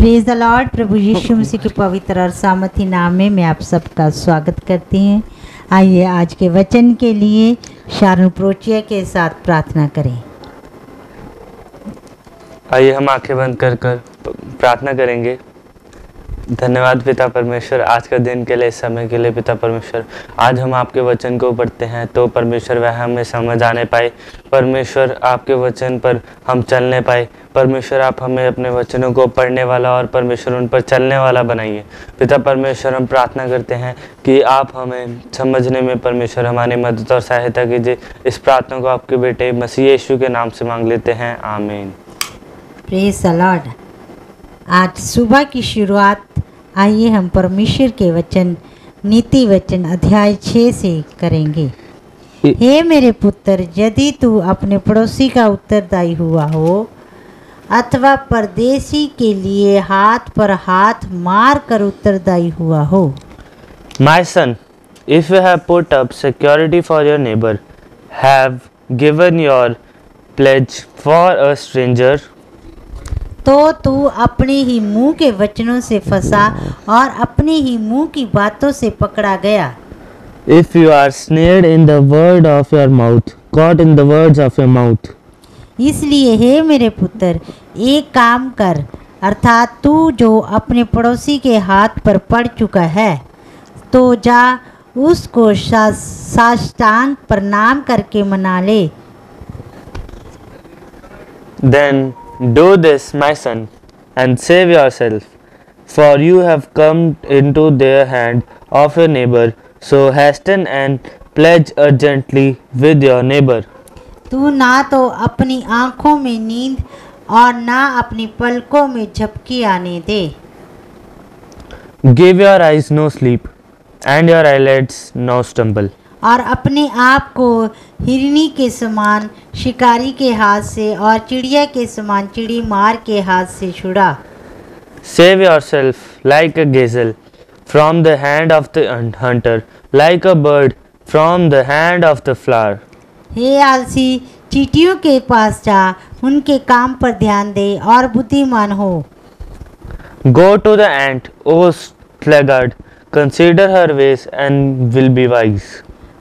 Praise the lord. प्रभु यीशु मसीह के पवित्र और सामर्थी नाम में मैं आप सबका स्वागत करती हूँ। आइए आज के वचन के लिए शारोन प्रोचिया के साथ प्रार्थना करें। आइए हम आंखें बंद कर प्रार्थना करेंगे। धन्यवाद पिता परमेश्वर, आज का दिन के लिए, इस समय के लिए पिता परमेश्वर। आज हम आपके वचन को पढ़ते हैं तो परमेश्वर वह हमें समझ आने पाए। परमेश्वर आपके वचन पर हम चलने पाए। परमेश्वर आप हमें अपने वचनों को पढ़ने वाला और परमेश्वर उन पर चलने वाला बनाइए। पिता परमेश्वर हम प्रार्थना करते हैं कि आप हमें समझने में परमेश्वर हमारी मदद और सहायता कीजिए। इस प्रार्थना को आपके बेटे मसीह यीशु के नाम से मांग लेते हैं, आमीन। Praise the Lord. आज सुबह की शुरुआत आइए हम परमेश्वर के वचन नीति वचन अध्याय 6 से करेंगे। हे मेरे पुत्र, यदि तू अपने पड़ोसी का उत्तरदायी हुआ हो अथवा परदेशी के लिए हाथ पर हाथ मार कर उत्तरदायी हुआ हो। My son, if you have put up security for your neighbor, have given your pledge for a stranger, तो तू अपने ही मुंह के वचनों से फंसा और अपने ही मुंह की बातों से पकड़ा गया। if you are snared in the word of your mouth, caught in the words of your mouth, इसलिए हे मेरे पुत्र, एक काम कर, अर्थात तू जो अपने पड़ोसी के हाथ पर पड़ चुका है तो जा उसको साष्टांग प्रणाम करके मना ले। then do this, my son, and save yourself, for you have come into their hand of your neighbor. So hasten and pledge urgently with your neighbor. तू ना तो अपनी आँखों में नींद और ना अपनी पलकों में झपकी आने दे। Give your eyes no sleep, and your eyelids no stumble. और अपने आप को हिरनी के समान शिकारी के हाथ से और चिड़िया के समान चिड़ी मार के हाथ से छुड़ा। Save yourself like a gazelle from the hand of the hunter, like a bird from the hand of the flower. हे आलसी, चींटियों के पास जा, उनके काम पर ध्यान दे और बुद्धिमान हो। Go to the ant, O sluggard, consider her ways and will be wise.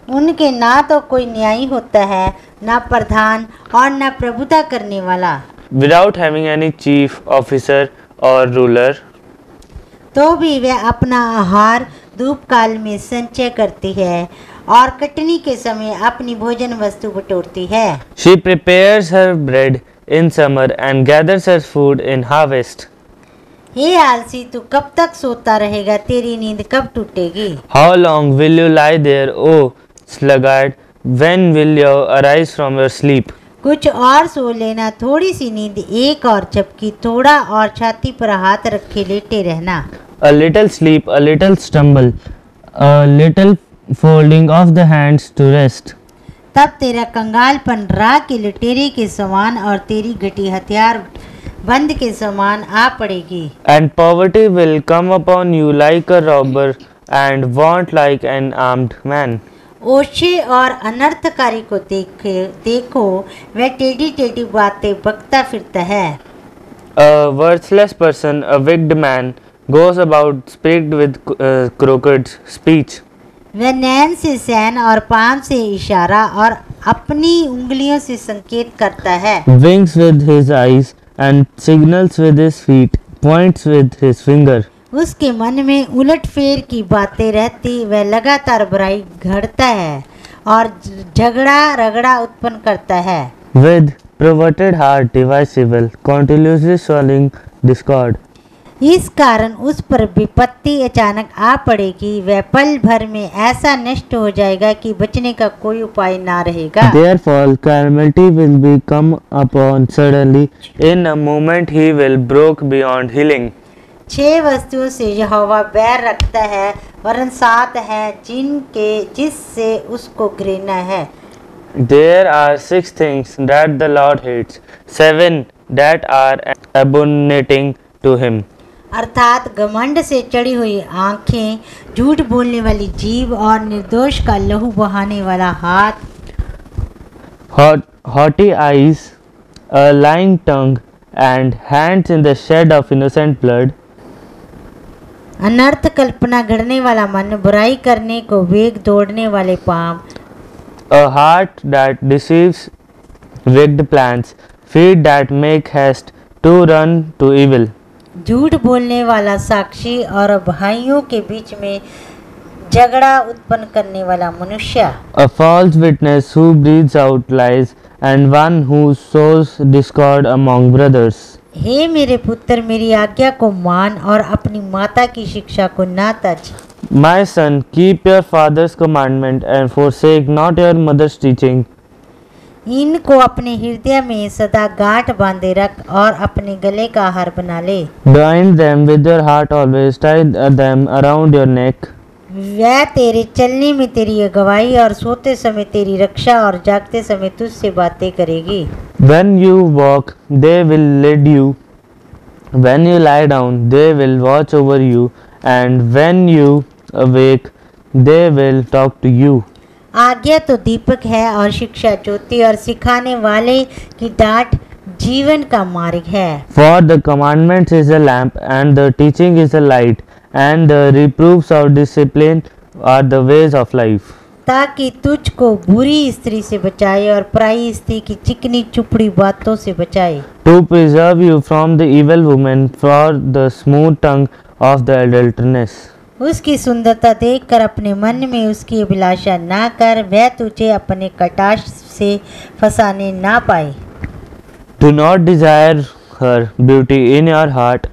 उनके ना तो कोई न्यायी होता है, ना प्रधान और ना प्रभुता करने वाला। Without having any chief officer or ruler, तो भी वह अपना आहार धूप काल में संचय करती है और कटनी के समय अपनी भोजन वस्तु बटोरती है। she prepares her bread in summer and gathers her food in harvest. हे आलसी, तू कब तक सोता रहेगा? तेरी नींद कब टूटेगी? How long will you lie there, O sluggard? When will you arise from your sleep? कुछ और सो लेना, थोड़ी सी नींद, एक और झपकी, थोड़ा और छाती पर हाथ रखे लेटे रहना। A little sleep, a little stumble, a little folding of the hands to rest. तब तेरा कंगालपन राह के लुटेरे के समान और तेरी घटी हथियार बंद के समान आ पड़ेगी। And poverty will come upon you like a robber, and want like an armed man. ओछे और अनर्थकारी को देखो, वह टेढ़ी टेढ़ी बातें बकता फिरता है। A worthless person, a wicked man, goes about speaked with crooked speech. वह नैन से सैन और पाम से इशारा और अपनी उंगलियों से संकेत करता है। Winks with his eyes and signals with his feet, points with his finger. उसके मन में उलट फेर की बातें रहती, वह लगातार बुराई घड़ता है और झगड़ा रगड़ा उत्पन्न करता है। With perverted heart divisible, continuously sowing discord. इस कारण उस पर विपत्ति अचानक आ पड़ेगी, वह पल भर में ऐसा नष्ट हो जाएगा कि बचने का कोई उपाय ना रहेगा। Therefore calamity will be come upon suddenly, in a moment he will broke beyond healing. 6 वस्तुओं से यहोवा बैर रखता है, वरन 7 हैं जिससे उसको घृणा है। There are 6 things that the Lord hates, 7 that are abominating to him. अर्थात घमंड से चढ़ी हुई आँखें, झूठ बोलने वाली जीभ और निर्दोष का लहू बहाने वाला हाथ। Haughty eyes, a lying tongue, and hands in the shed of innocent blood. अनर्थ कल्पना गढ़ने वाला मन, बुराई करने को वेग दौड़ने वाले पांव, A heart that deceives, wicked plans, feet that make haste to run to evil. झूठ बोलने वाला साक्षी और भाइयों के बीच में झगड़ा उत्पन्न करने वाला मनुष्य, A false witness who breathes out lies, and one who sows discord among brothers. हे मेरे पुत्र, मेरी आज्ञा को मान और अपनी माता की शिक्षा को ना तज। My son, keep your father's commandment and forsake not your mother's teaching. इनको अपने हृदय में सदा गांठ बांधे रख और अपने गले का हार बना ले। Bind them with your heart always, tie them around your neck. वह तेरे चलने में तेरी अगुवाई और सोते समय तेरी रक्षा और जागते समय तुझसे बातें करेगी। When you walk, they will lead you. When you lie down, they will watch over you. And when you awake, they will talk to you. आज्ञा तो दीपक है और शिक्षा ज्योति, और सिखाने वाले की डांट जीवन का मार्ग है। For the commandments is a lamp, and the teaching is a light, and the reproofs of discipline are the ways of life. ताकि तुझको बुरी स्त्री से बचाए और पराई स्त्री की चिकनी चुपड़ी बातों से बचाए। To preserve you from the evil woman, for the smooth tongue of the adulteress. उसकी सुंदरता देखकर अपने मन में उसकी अभिलाषा ना कर, वह तुझे अपने कटाक्ष से फंसाने ना पाए। Do not desire her beauty in your heart,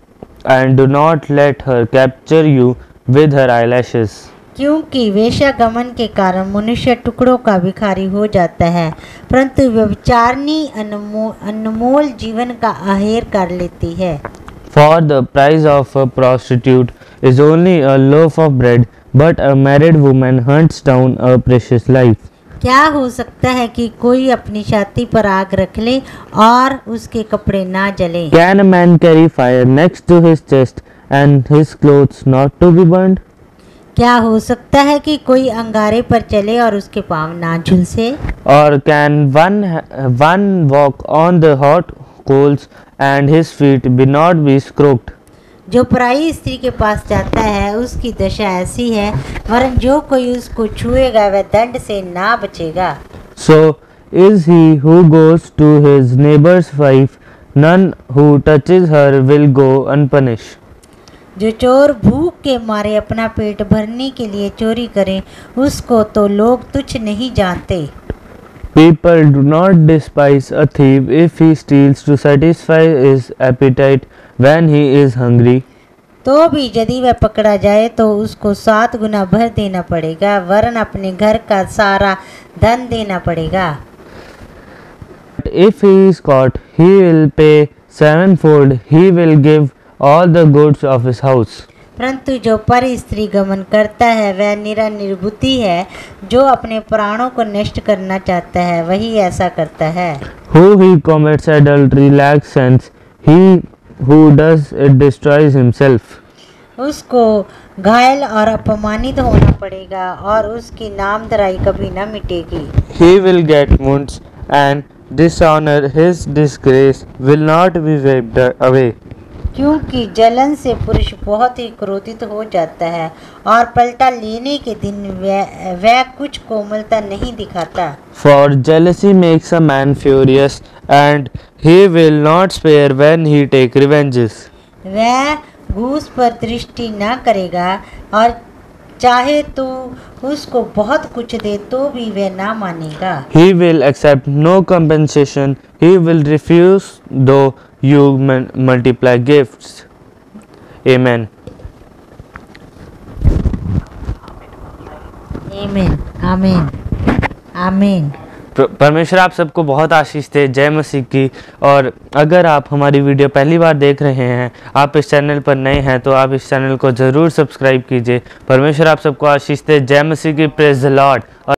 and do not let her capture you with her eyelashes. क्योंकि वेश्यागमन के कारण मनुष्य टुकड़ों का भिखारी हो जाता है, परंतु व्यभिचारिणी अनमोल जीवन का आहेर कर लेती है। For the price of a prostitute is only a loaf of bread, but a married woman hunts down a precious life. क्या हो सकता है कि कोई अपनी छाती पर आग रख ले और उसके कपड़े ना जले? Can a man carry fire next to his chest and his clothes not to be burned? क्या हो सकता है कि कोई अंगारे पर चले और उसके पाँव ना झुलसे? Or can one walk on the hot coals and his feet be not be scorched? जो पराई स्त्री के पास जाता है उसकी दशा ऐसी है, वरन जो कोई उसको छुएगा वह दंड से ना बचेगा। So is he who goes to his neighbor's wife, none who touches her will go unpunished. जो चोर भूख के मारे अपना पेट भरने के लिए चोरी करे, उसको तो लोग तुच्छ नहीं जानते। People do not despise a thief if he steals to satisfy his appetite when he is hungry. तो भी यदि वह पकड़ा जाए तो उसको 7 गुना भर देना पड़ेगा, वरन अपने घर का सारा धन देना पड़ेगा। But if he is caught, he will pay sevenfold. He will give all the goods of his house. परंतु जो पर स्त्री गमन करता है वह निरा निर्बुद्धि है, जो अपने प्राणों को नष्ट करना चाहता है वही ऐसा करता है। Who he commits adultery lacks sense. He who does it destroys himself. उसको घायल और अपमानित होना पड़ेगा और उसकी नामधराई कभी न मिटेगी। He will get wounds and dishonor. His disgrace will not be wiped away. क्योंकि जलन से पुरुष बहुत ही क्रोधित हो जाता है और पलटा लेने के दिन वह कुछ कोमलता नहीं दिखाता। For jealousy makes a man furious, and he will not spare when he take revenges. वह घूस पर दृष्टि न करेगा और चाहे तो उसको बहुत कुछ दे तो भी वह ना मानेगा। He will accept no compensation. He will refuse though you multiply gifts. Amen. आमीन आमीन आमीन। परमेश्वर आप सबको बहुत आशीष दे। जय मसीह की। और अगर आप हमारी वीडियो पहली बार देख रहे हैं, आप इस चैनल पर नए हैं, तो आप इस चैनल को ज़रूर सब्सक्राइब कीजिए। परमेश्वर आप सबको आशीष दे। जय मसीह की। Praise the Lord.